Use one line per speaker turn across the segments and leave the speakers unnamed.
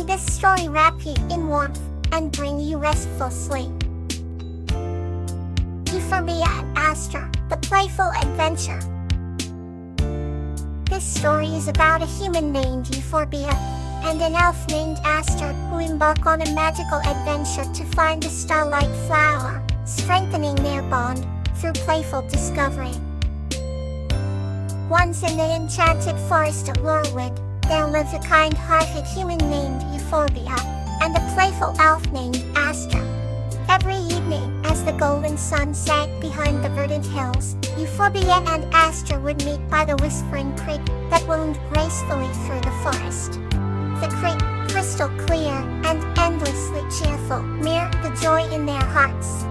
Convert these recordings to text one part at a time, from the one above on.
this story wrap you in warmth and bring you restful sleep. Euphorbia and Astra, the Playful Adventure. This story is about a human named Euphorbia and an elf named Astra who embark on a magical adventure to find the starlight flower, strengthening their bond through playful discovery. Once in the enchanted forest of Lurwood, there lived a kind-hearted human named Euphorbia and a playful elf named Astra. Every evening, as the golden sun sank behind the verdant hills, Euphorbia and Astra would meet by the whispering creek that wound gracefully through the forest. The creek, crystal clear and endlessly cheerful, mirrored the joy in their hearts.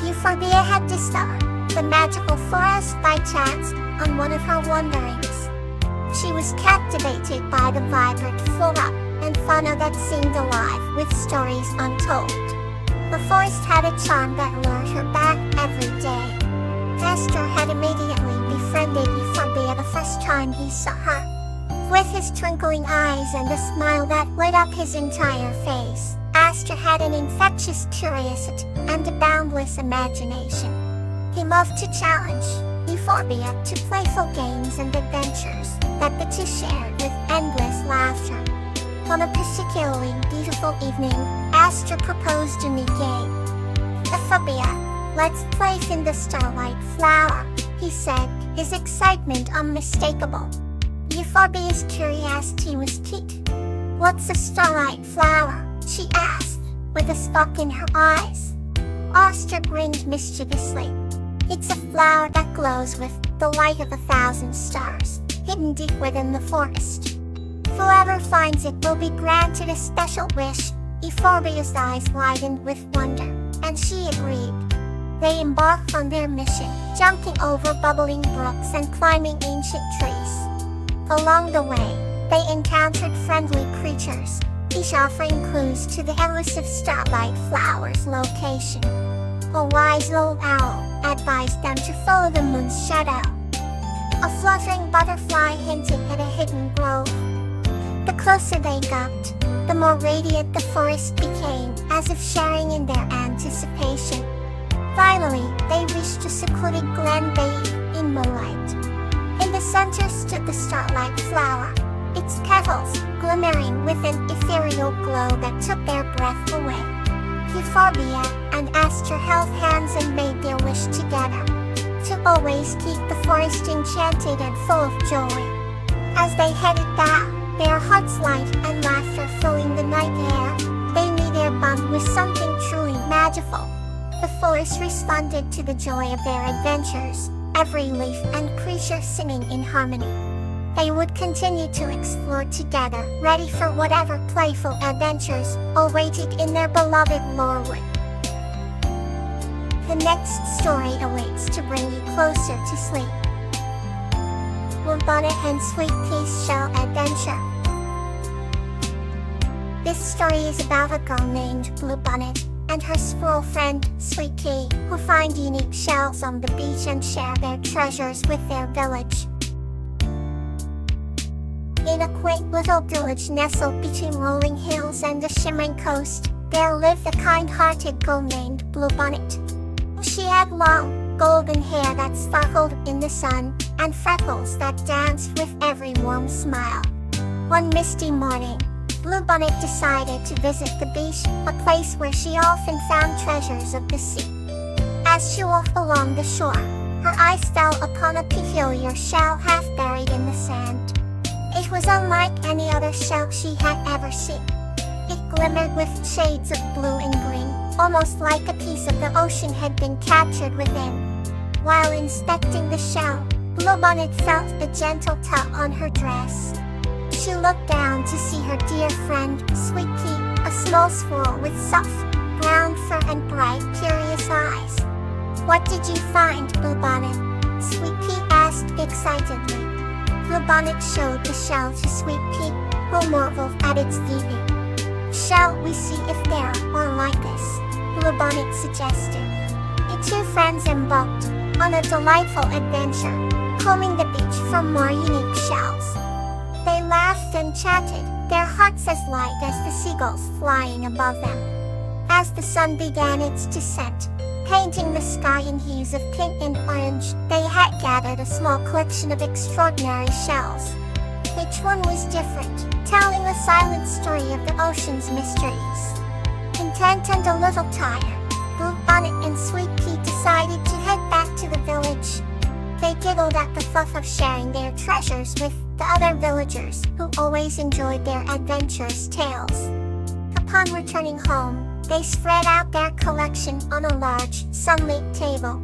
Euphorbia had discovered the magical forest by chance on one of her wanderings. She was captivated by the vibrant flora and fauna that seemed alive with stories untold. The forest had a charm that lured her back every day. Astra had immediately befriended Euphorbia the first time he saw her. With his twinkling eyes and a smile that lit up his entire face, Astra had an infectious curiosity and a boundless imagination. He loved to challenge Euphorbia to playful games and adventures that the two shared with endless laughter. On a particularly beautiful evening, Astra proposed a new game. Euphorbia, let's play in the starlight flower, he said, his excitement unmistakable. Euphorbia's curiosity was piqued. What's a starlight flower? She asked, with a spark in her eyes. Astra grinned mischievously. It's a flower that glows with the light of 1,000 stars, hidden deep within the forest. Whoever finds it will be granted a special wish. Euphorbia's eyes widened with wonder, and she agreed. They embarked on their mission, jumping over bubbling brooks and climbing ancient trees. Along the way, they encountered friendly creatures, each offering clues to the elusive starlight flower's location. A wise old owl advised them to follow the moon's shadow. A fluttering butterfly hinted at a hidden grove. The closer they got, the more radiant the forest became, as if sharing in their anticipation. Finally, they reached a secluded glen bathed in moonlight. In the center stood the starlight flower, its petals glimmering with an ethereal glow that took their breath away. Euphorbia and Astra held hands and made their wish together, to always keep the forest enchanted and full of joy. As they headed back, their hearts light and laughter filling the night air, they knew their bond was something truly magical. The forest responded to the joy of their adventures, every leaf and creature singing in harmony. They would continue to explore together, ready for whatever playful adventures awaited in their beloved Lurwood. The next story awaits to bring you closer to sleep. Bluebonnet and Sweet Pea's Shell Adventure. This story is about a girl named Bluebonnet and her squirrel friend, Sweet Pea, who find unique shells on the beach and share their treasures with their village. In a quaint little village nestled between rolling hills and a shimmering coast, there lived a kind-hearted girl named Bluebonnet. She had long, golden hair that sparkled in the sun, and freckles that danced with every warm smile. One misty morning, Bluebonnet decided to visit the beach, a place where she often found treasures of the sea. As she walked along the shore, her eyes fell upon a peculiar shell half buried in the sand. It was unlike any other shell she had ever seen. It glimmered with shades of blue and green, almost like a piece of the ocean had been captured within. While inspecting the shell, Bluebonnet felt a gentle tug on her dress. She looked down to see her dear friend, Sweet Pea, a small squirrel with soft, brown fur and bright, curious eyes. "What did you find, Bluebonnet?" Sweet Pea asked excitedly. Bluebonnet showed the shell to Sweet Pea, who marveled at its beauty. "Shall we see if there are more like this?" Bluebonnet suggested. The two friends embarked on a delightful adventure, combing the beach for more unique shells. They laughed and chatted, their hearts as light as the seagulls flying above them. As the sun began its descent, painting the sky in hues of pink and orange, they had gathered a small collection of extraordinary shells. Each one was different, telling the silent story of the ocean's mysteries. Content and a little tired, Bluebonnet and Sweet Pea decided to head back to the village. They giggled at the thought of sharing their treasures with the other villagers, who always enjoyed their adventurous tales. Upon returning home, they spread out their collection on a large, sunlit table.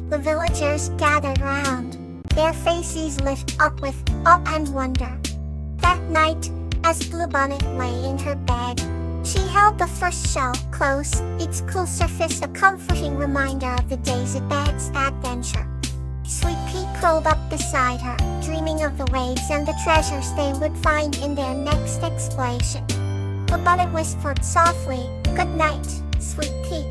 The villagers gathered round, their faces lit up with awe and wonder. That night, as Bluebonnet lay in her bed, she held the first shell close, its cool surface a comforting reminder of the day's adventure. Sweet Pea curled up beside her, dreaming of the waves and the treasures they would find in their next exploration. Bluebonnet whispered softly, "Good night, Sweet Pea."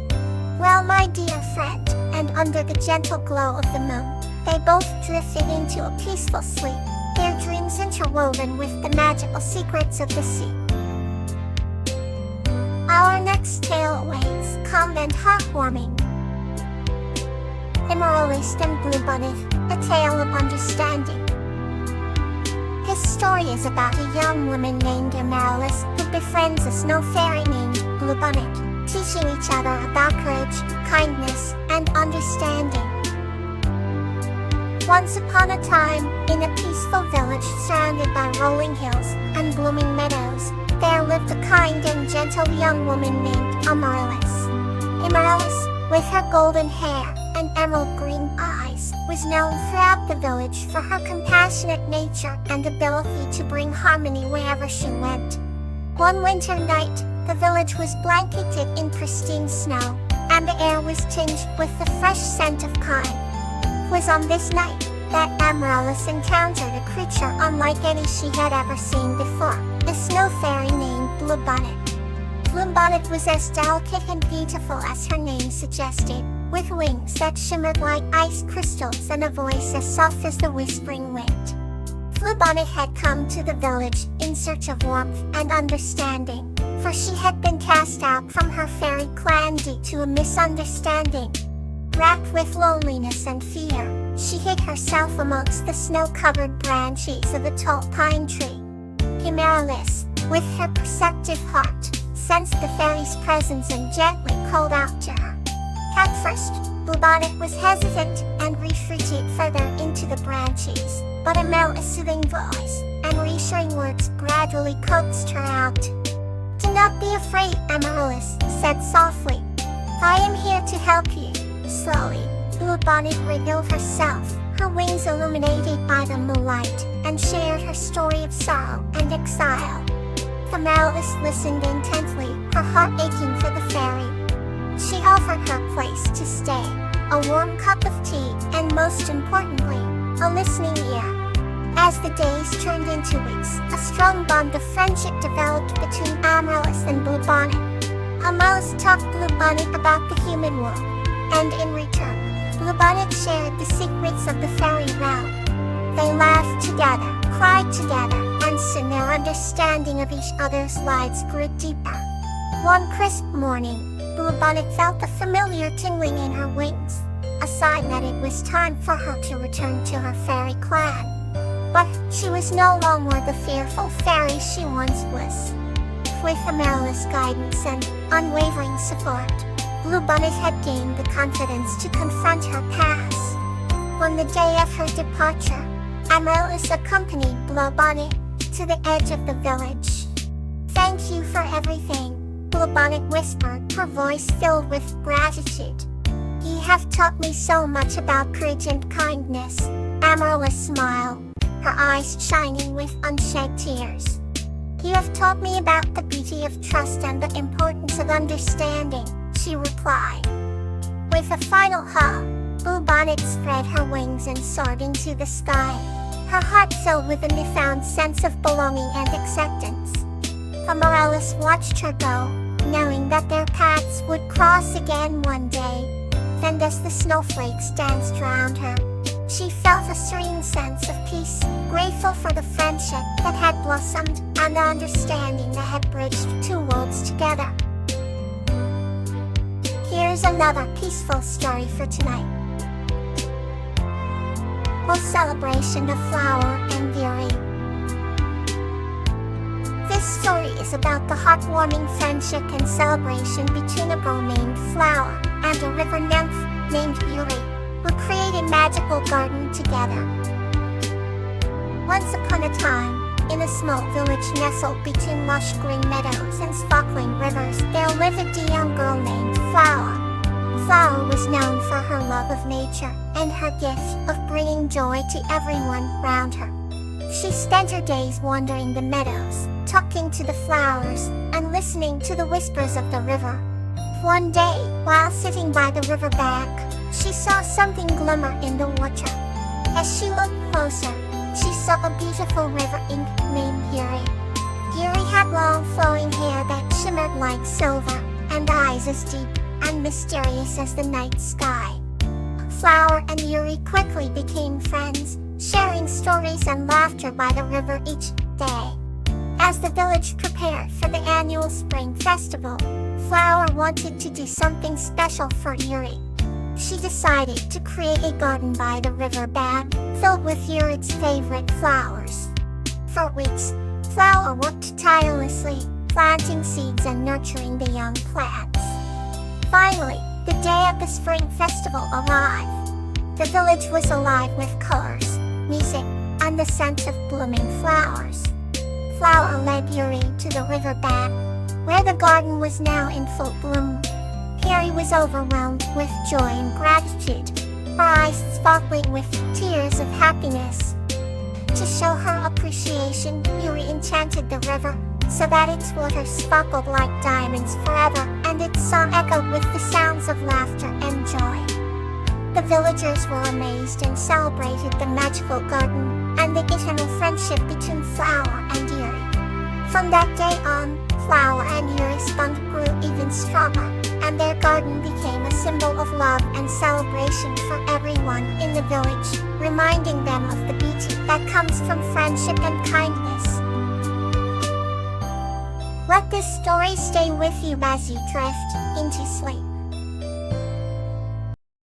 "Well, my dear friend," and under the gentle glow of the moon, they both drifted into a peaceful sleep, their dreams interwoven with the magical secrets of the sea. Our next tale awaits, calm and heartwarming. Immoralist and Bluebonnet, a tale of understanding. This story is about a young woman named Immoralist who befriends a snow fairy named Bluebonnet, teaching each other about courage, kindness, and understanding. Once upon a time, in a peaceful village surrounded by rolling hills and blooming meadows, there lived a kind and gentle young woman named Amaryllis. Amaryllis, with her golden hair and emerald green eyes, was known throughout the village for her compassionate nature and ability to bring harmony wherever she went. One winter night, the village was blanketed in pristine snow, and the air was tinged with the fresh scent of pine. It was on this night that Amaryllis encountered a creature unlike any she had ever seen before, a snow fairy named Bluebonnet. Bluebonnet was as delicate and beautiful as her name suggested, with wings that shimmered like ice crystals and a voice as soft as the whispering wind. Bluebonnet had come to the village in search of warmth and understanding, for she had been cast out from her fairy clan due to a misunderstanding. Racked with loneliness and fear, she hid herself amongst the snow-covered branches of a tall pine tree. Amaryllis, with her perceptive heart, sensed the fairy's presence and gently called out to her. At first, Bluebonnet was hesitant and retreated further into the branches, but Amaryllis' soothing voice and reassuring words gradually coaxed her out. "Do not be afraid," Amaryllis said softly. "I am here to help you." Slowly, Bluebonnet revealed herself, her wings illuminated by the moonlight, and shared her story of sorrow and exile. Amaryllis listened intently, her heart aching for the fairy. She offered her place to stay, a warm cup of tea, and most importantly, a listening ear. As the days turned into weeks, a strong bond of friendship developed between Amaryllis and Bluebonnet. Amaryllis taught Bluebonnet about the human world, and in return, Bluebonnet shared the secrets of the fairy realm. They laughed together, cried together, and soon their understanding of each other's lives grew deeper. One crisp morning, Bluebonnet felt a familiar tingling in her wings, a sign that it was time for her to return to her fairy clan. But she was no longer the fearful fairy she once was. With Amaryllis' guidance and unwavering support, Bluebonnet had gained the confidence to confront her past. On the day of her departure, Amaryllis accompanied Bluebonnet to the edge of the village. "Thank you for everything," Bluebonnet whispered, her voice filled with gratitude. "You have taught me so much about courage and kindness." Amaryllis smiled, her eyes shining with unshed tears. "You have taught me about the beauty of trust and the importance of understanding," she replied. With a final hug, Bluebonnet spread her wings and soared into the sky, her heart filled with a newfound sense of belonging and acceptance. Amaryllis watched her go, knowing that their paths would cross again one day. Then as the snowflakes danced round her, She felt a serene sense of peace, grateful for the friendship that had blossomed and the understanding that had bridged two worlds together. Here's another peaceful story for tonight. A celebration of Flower and Fury. This story is about the heartwarming friendship and celebration between a girl named Flower and a river nymph named Fury, who create a magical garden together. Once upon a time, in a small village nestled between lush green meadows and sparkling rivers, there lived a young girl named Flower. Flower was known for her love of nature and her gift of bringing joy to everyone around her. She spent her days wandering the meadows, talking to the flowers, and listening to the whispers of the river. One day, while sitting by the river bank, she saw something glimmer in the water. As she looked closer, she saw a beautiful river nymph named Fury. Fury had long flowing hair that shimmered like silver, and eyes as deep and mysterious as the night sky. Flower and Fury quickly became friends, sharing stories and laughter by the river each day. As the village prepared for the annual spring festival, Flower wanted to do something special for Fury. She decided to create a garden by the river bank, filled with Fury's favorite flowers. For weeks, Flower worked tirelessly, planting seeds and nurturing the young plants. Finally, the day of the spring festival arrived. The village was alive with colors, music, and the scent of blooming flowers. Flower led Fury to the river bank, where the garden was now in full bloom. Fury was overwhelmed with joy and gratitude, her eyes sparkling with tears of happiness. To show her appreciation, Fury enchanted the river, so that its waters sparkled like diamonds forever, and its song echoed with the sounds of laughter and joy. The villagers were amazed and celebrated the magical garden and the eternal friendship between Flower and Fury. From that day on, Flower and Fury's bond grew even stronger, and their garden became a symbol of love and celebration for everyone in the village, reminding them of the beauty that comes from friendship and kindness. Let this story stay with you as you drift into sleep.